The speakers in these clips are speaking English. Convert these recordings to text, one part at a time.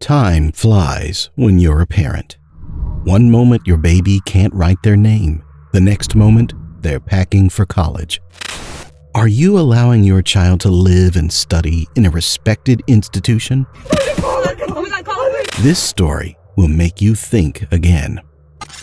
Time flies when you're a parent. One moment your baby can't write their name. The next moment, they're packing for college. Are you allowing your child to live and study in a respected institution? This story will make you think again.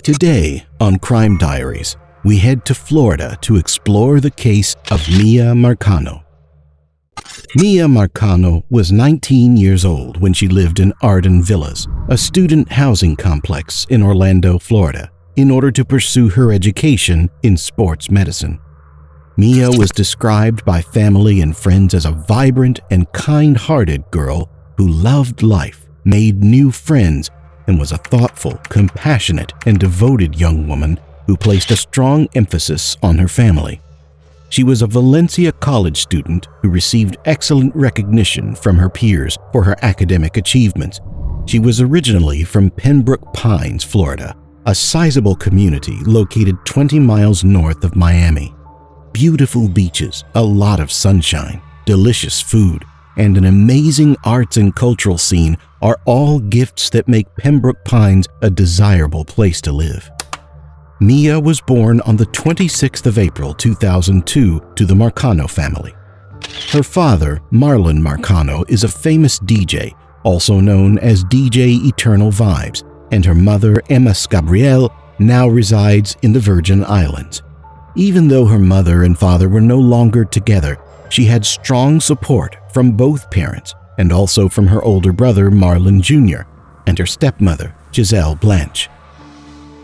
Today on Crime Diaries, we head to Florida to explore the case of Miya Marcano. Miya Marcano was 19 years old when she lived in Arden Villas, a student housing complex in Orlando, Florida, in order to pursue her education in sports medicine. Miya was described by family and friends as a vibrant and kind-hearted girl who loved life, made new friends, and was a thoughtful, compassionate, and devoted young woman who placed a strong emphasis on her family. She was a Valencia College student who received excellent recognition from her peers for her academic achievements. She was originally from Pembroke Pines, Florida, a sizable community located 20 miles north of Miami. Beautiful beaches, a lot of sunshine, delicious food, and an amazing arts and cultural scene are all gifts that make Pembroke Pines a desirable place to live. Miya was born on the 26th of April 2002 to the Marcano family. Her father, Marlon Marcano, is a famous DJ, also known as DJ Eternal Vibes, and her mother, Emma Scabriel, now resides in the Virgin Islands. Even though her mother and father were no longer together, she had strong support from both parents and also from her older brother, Marlon Jr., and her stepmother, Giselle Blanche.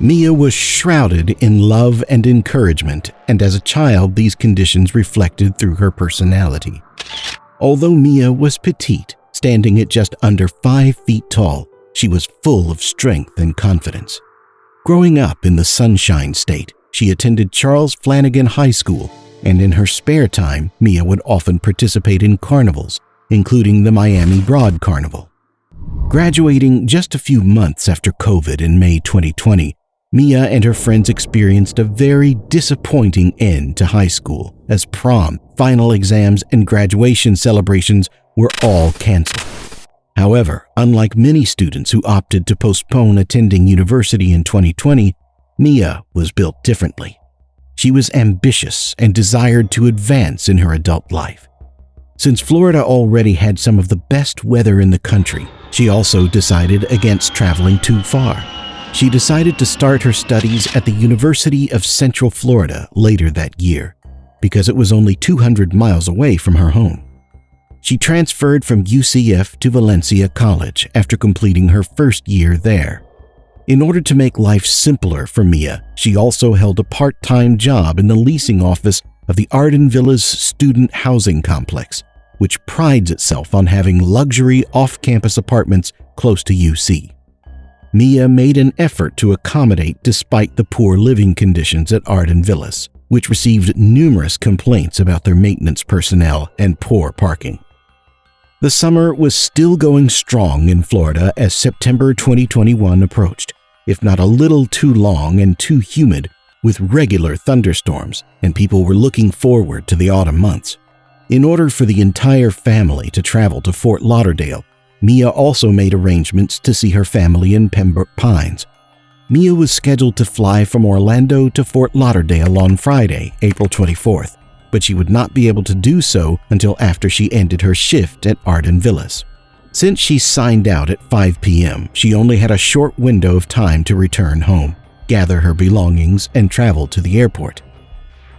Miya was shrouded in love and encouragement, and as a child, these conditions reflected through her personality. Although Miya was petite, standing at just under 5 feet tall, she was full of strength and confidence. Growing up in the Sunshine State, she attended Charles Flanagan High School, and in her spare time, Miya would often participate in carnivals, including the Miami Broad Carnival. Graduating just a few months after COVID in May 2020, Miya and her friends experienced a very disappointing end to high school, as prom, final exams, and graduation celebrations were all canceled. However, unlike many students who opted to postpone attending university in 2020, Miya was built differently. She was ambitious and desired to advance in her adult life. Since Florida already had some of the best weather in the country, she also decided against traveling too far. She decided to start her studies at the University of Central Florida later that year, because it was only 200 miles away from her home. She transferred from UCF to Valencia College after completing her first year there. In order to make life simpler for Miya, she also held a part-time job in the leasing office of the Arden Villas student housing complex, which prides itself on having luxury off-campus apartments close to UC. Miya made an effort to accommodate despite the poor living conditions at Arden Villas, which received numerous complaints about their maintenance personnel and poor parking. The summer was still going strong in Florida as September 2021 approached, if not a little too long and too humid, with regular thunderstorms, and people were looking forward to the autumn months. In order for the entire family to travel to Fort Lauderdale, Miya also made arrangements to see her family in Pembroke Pines. Miya was scheduled to fly from Orlando to Fort Lauderdale on Friday, April 24th, but she would not be able to do so until after she ended her shift at Arden Villas. Since she signed out at 5 p.m., she only had a short window of time to return home, gather her belongings, and travel to the airport.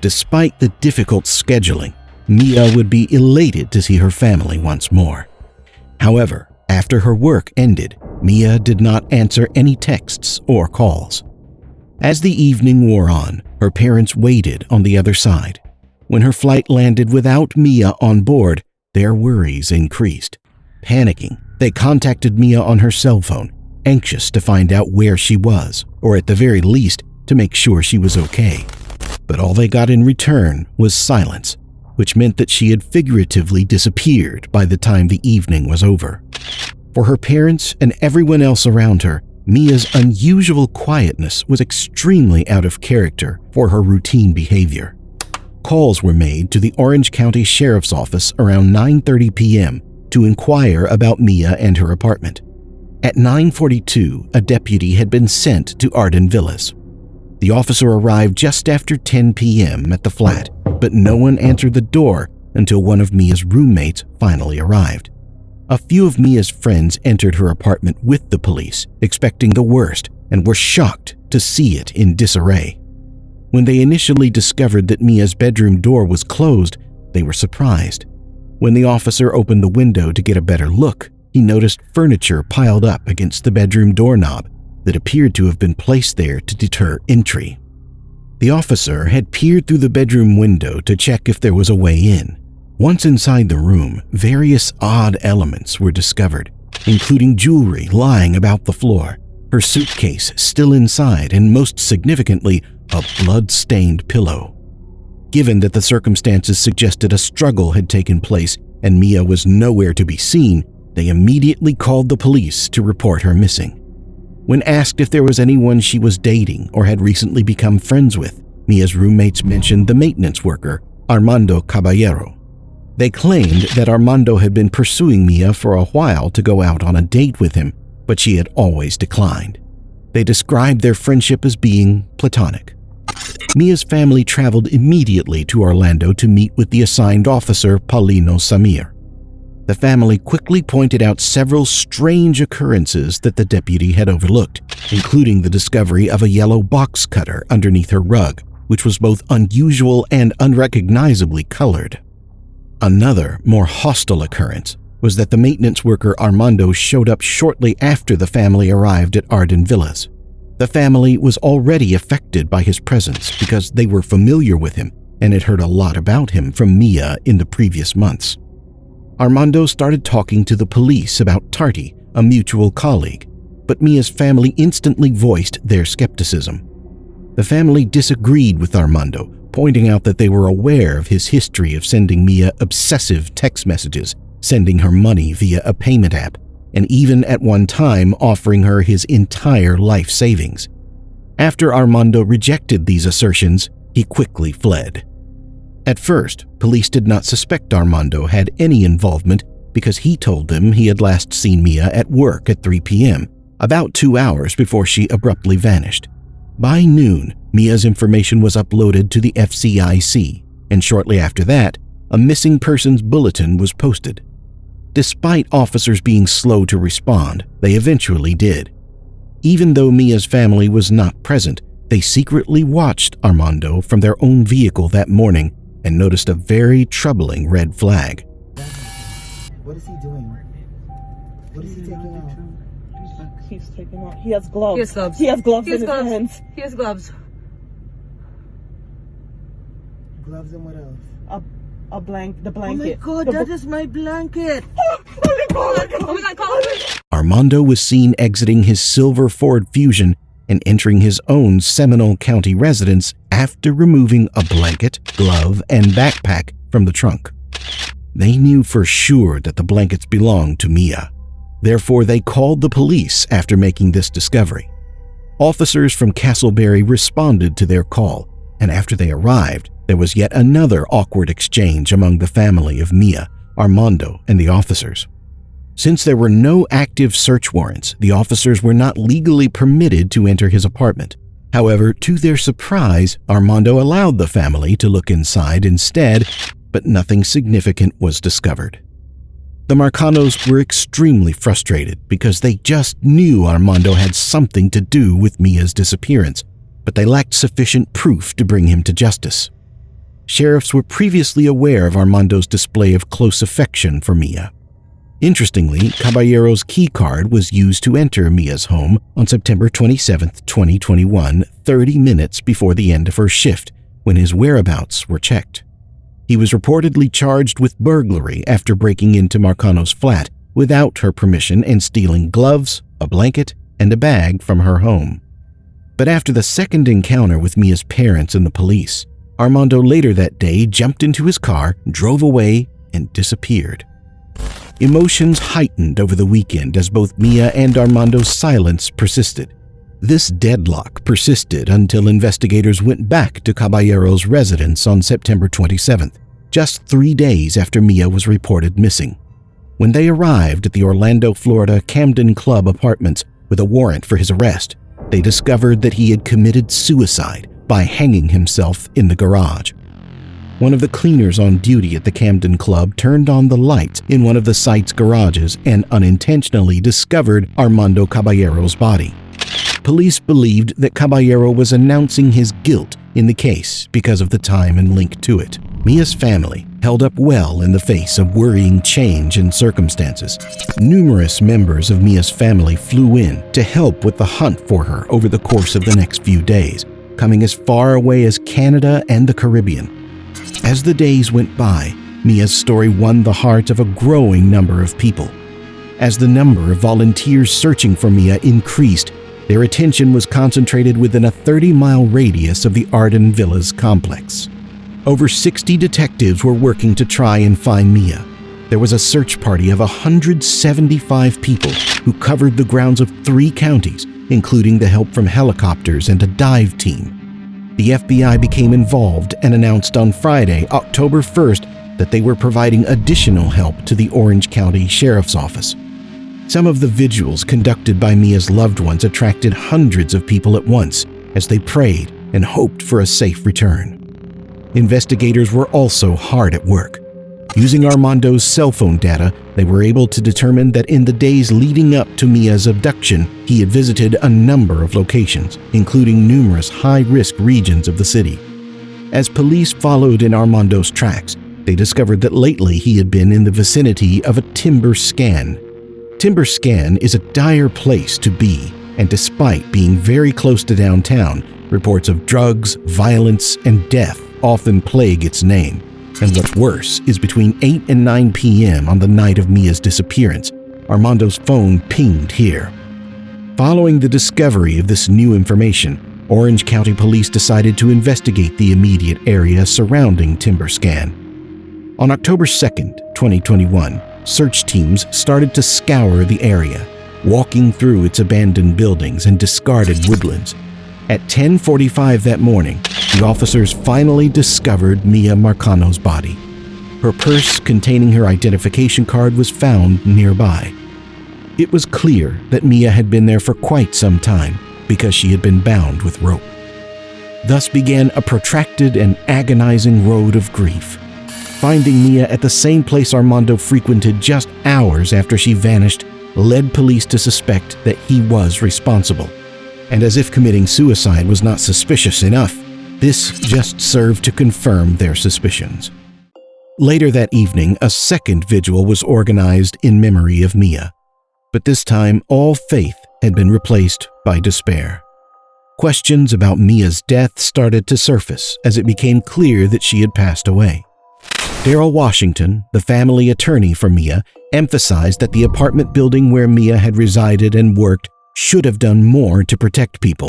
Despite the difficult scheduling, Miya would be elated to see her family once more. However, after her work ended, Miya did not answer any texts or calls. As the evening wore on, her parents waited on the other side. When her flight landed without Miya on board, their worries increased. Panicking, they contacted Miya on her cell phone, anxious to find out where she was, or at the very least, to make sure she was okay. But all they got in return was silence, which meant that she had figuratively disappeared by the time the evening was over. For her parents and everyone else around her, Miya's unusual quietness was extremely out of character for her routine behavior. Calls were made to the Orange County Sheriff's Office around 9:30 p.m. to inquire about Miya and her apartment. At 9:42, a deputy had been sent to Arden Villas. The officer arrived just after 10 p.m. at the flat, but no one answered the door until one of Mia's roommates finally arrived. A few of Mia's friends entered her apartment with the police, expecting the worst, and were shocked to see it in disarray. When they initially discovered that Mia's bedroom door was closed, they were surprised. When the officer opened the window to get a better look, he noticed furniture piled up against the bedroom doorknob that appeared to have been placed there to deter entry. The officer had peered through the bedroom window to check if there was a way in. Once inside the room, various odd elements were discovered, including jewelry lying about the floor, her suitcase still inside, and most significantly, a blood-stained pillow. Given that the circumstances suggested a struggle had taken place and Miya was nowhere to be seen, they immediately called the police to report her missing. When asked if there was anyone she was dating or had recently become friends with, Mia's roommates mentioned the maintenance worker, Armando Caballero. They claimed that Armando had been pursuing Miya for a while to go out on a date with him, but she had always declined. They described their friendship as being platonic. Mia's family traveled immediately to Orlando to meet with the assigned officer, Paulino Samir. The family quickly pointed out several strange occurrences that the deputy had overlooked, including the discovery of a yellow box cutter underneath her rug, which was both unusual and unrecognizably colored. Another, more hostile occurrence was that the maintenance worker Armando showed up shortly after the family arrived at Arden Villas. The family was already affected by his presence because they were familiar with him and had heard a lot about him from Miya in the previous months. Armando started talking to the police about Tarty, a mutual colleague, but Mia's family instantly voiced their skepticism. The family disagreed with Armando, pointing out that they were aware of his history of sending Miya obsessive text messages, sending her money via a payment app, and even at one time offering her his entire life savings. After Armando rejected these assertions, he quickly fled. At first, police did not suspect Armando had any involvement because he told them he had last seen Miya at work at 3 p.m., about 2 hours before she abruptly vanished. By noon, Mia's information was uploaded to the FCIC, and shortly after that, a missing persons bulletin was posted. Despite officers being slow to respond, they eventually did. Even though Mia's family was not present, they secretly watched Armando from their own vehicle that morning and noticed a very troubling red flag. What is he doing? What is he taking out? He's taking out. He has gloves. He has gloves. He has gloves He has in gloves. his hands. He has gloves. Gloves and what else? The blanket. Oh my God, that is my blanket. Oh my God, call him. Armando was seen exiting his silver Ford Fusion and entering his own Seminole County residence after removing a blanket, glove, and backpack from the trunk. They knew for sure that the blankets belonged to Miya. Therefore, they called the police after making this discovery. Officers from Castleberry responded to their call, and after they arrived, there was yet another awkward exchange among the family of Miya, Armando, and the officers. Since there were no active search warrants, the officers were not legally permitted to enter his apartment. However, to their surprise, Armando allowed the family to look inside instead, but nothing significant was discovered. The Marcanos were extremely frustrated because they just knew Armando had something to do with Mia's disappearance, but they lacked sufficient proof to bring him to justice. Sheriffs were previously aware of Armando's display of close affection for Miya. Interestingly, Caballero's key card was used to enter Mia's home on September 27, 2021, 30 minutes before the end of her shift, when his whereabouts were checked. He was reportedly charged with burglary after breaking into Marcano's flat without her permission and stealing gloves, a blanket, and a bag from her home. But after the second encounter with Mia's parents and the police, Armando later that day jumped into his car, drove away, and disappeared. Emotions heightened over the weekend as both Miya and Armando's silence persisted. This deadlock persisted until investigators went back to Caballero's residence on September 27th, just 3 days after Miya was reported missing. When they arrived at the Orlando, Florida Camden Club apartments with a warrant for his arrest, they discovered that he had committed suicide by hanging himself in the garage. One of the cleaners on duty at the Camden Club turned on the lights in one of the site's garages and unintentionally discovered Armando Caballero's body. Police believed that Caballero was announcing his guilt in the case because of the time and link to it. Miya's family held up well in the face of worrying change in circumstances. Numerous members of Miya's family flew in to help with the hunt for her over the course of the next few days, coming as far away as Canada and the Caribbean. As the days went by, Miya's story won the hearts of a growing number of people. As the number of volunteers searching for Miya increased, their attention was concentrated within a 30-mile radius of the Arden Villas complex. Over 60 detectives were working to try and find Miya. There was a search party of 175 people who covered the grounds of 3 counties, including the help from helicopters and a dive team. The FBI became involved and announced on Friday, October 1st, that they were providing additional help to the Orange County Sheriff's Office. Some of the vigils conducted by Miya's loved ones attracted hundreds of people at once as they prayed and hoped for a safe return. Investigators were also hard at work. Using Armando's cell phone data, they were able to determine that in the days leading up to Miya's abduction, he had visited a number of locations, including numerous high-risk regions of the city. As police followed in Armando's tracks, they discovered that lately he had been in the vicinity of a timber scan. Timber Scan is a dire place to be, and despite being very close to downtown, reports of drugs, violence, and death often plague its name. And what's worse is between 8 and 9 p.m. on the night of Miya's disappearance, Armando's phone pinged here. Following the discovery of this new information, Orange County Police decided to investigate the immediate area surrounding Timber Scan. On October 2nd, 2021, search teams started to scour the area, walking through its abandoned buildings and discarded woodlands. At 10:45 that morning, the officers finally discovered Miya Marcano's body. Her purse containing her identification card was found nearby. It was clear that Miya had been there for quite some time because she had been bound with rope. Thus began a protracted and agonizing road of grief. Finding Miya at the same place Armando frequented just hours after she vanished led police to suspect that he was responsible. And as if committing suicide was not suspicious enough, this just served to confirm their suspicions. Later that evening, a second vigil was organized in memory of Miya. But this time, all faith had been replaced by despair. Questions about Miya's death started to surface as it became clear that she had passed away. Daryl Washington, the family attorney for Miya, emphasized that the apartment building where Miya had resided and worked should have done more to protect people.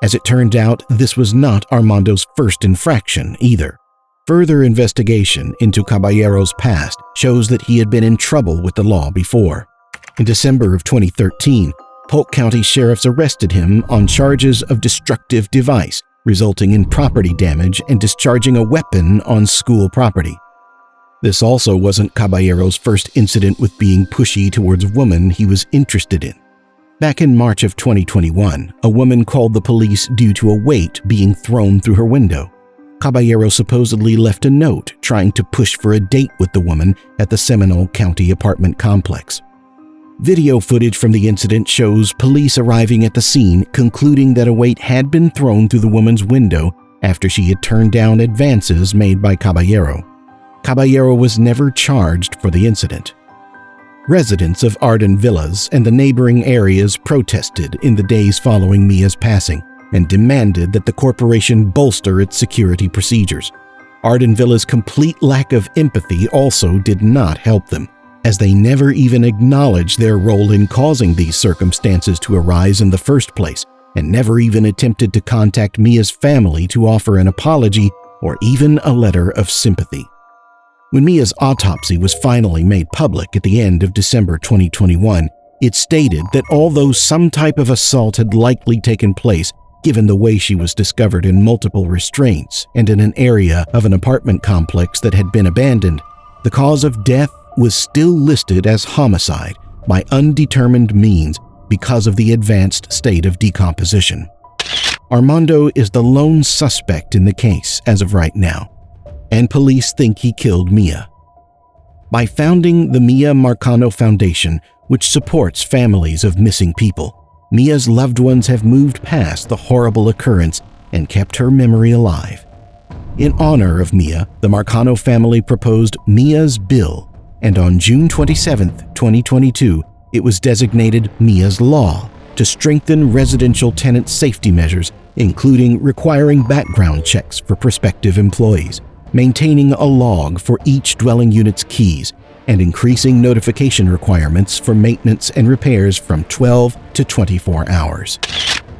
As it turned out, this was not Armando's first infraction either. Further investigation into Caballero's past shows that he had been in trouble with the law before. In December of 2013, Polk County sheriffs arrested him on charges of destructive device, resulting in property damage and discharging a weapon on school property. This also wasn't Caballero's first incident with being pushy towards a woman he was interested in. Back in March of 2021, a woman called the police due to a weight being thrown through her window. Caballero supposedly left a note trying to push for a date with the woman at the Seminole County apartment complex. Video footage from the incident shows police arriving at the scene, concluding that a weight had been thrown through the woman's window after she had turned down advances made by Caballero. Caballero was never charged for the incident. Residents of Arden Villas and the neighboring areas protested in the days following Miya's passing and demanded that the corporation bolster its security procedures. Arden Villas' complete lack of empathy also did not help them, as they never even acknowledged their role in causing these circumstances to arise in the first place, and never even attempted to contact Miya's family to offer an apology or even a letter of sympathy. When Miya's autopsy was finally made public at the end of December 2021, it stated that although some type of assault had likely taken place, given the way she was discovered in multiple restraints and in an area of an apartment complex that had been abandoned, the cause of death was still listed as homicide by undetermined means because of the advanced state of decomposition. Armando is the lone suspect in the case as of right now, and police think he killed Miya. By founding the Miya Marcano Foundation, which supports families of missing people, Miya's loved ones have moved past the horrible occurrence and kept her memory alive. In honor of Miya, the Marcano family proposed Miya's Bill, and on June 27, 2022, it was designated Miya's Law to strengthen residential tenant safety measures, including requiring background checks for prospective employees, maintaining a log for each dwelling unit's keys, and increasing notification requirements for maintenance and repairs from 12 to 24 hours.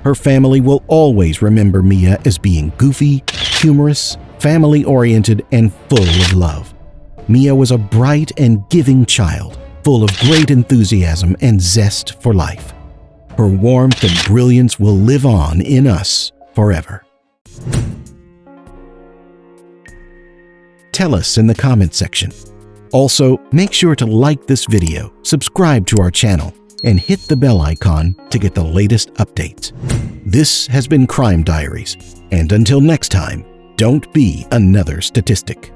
Her family will always remember Miya as being goofy, humorous, family-oriented, and full of love. Miya was a bright and giving child, full of great enthusiasm and zest for life. Her warmth and brilliance will live on in us forever. Tell us in the comments section. Also, make sure to like this video, subscribe to our channel, and hit the bell icon to get the latest updates. This has been Crime Diaries, and until next time, don't be another statistic.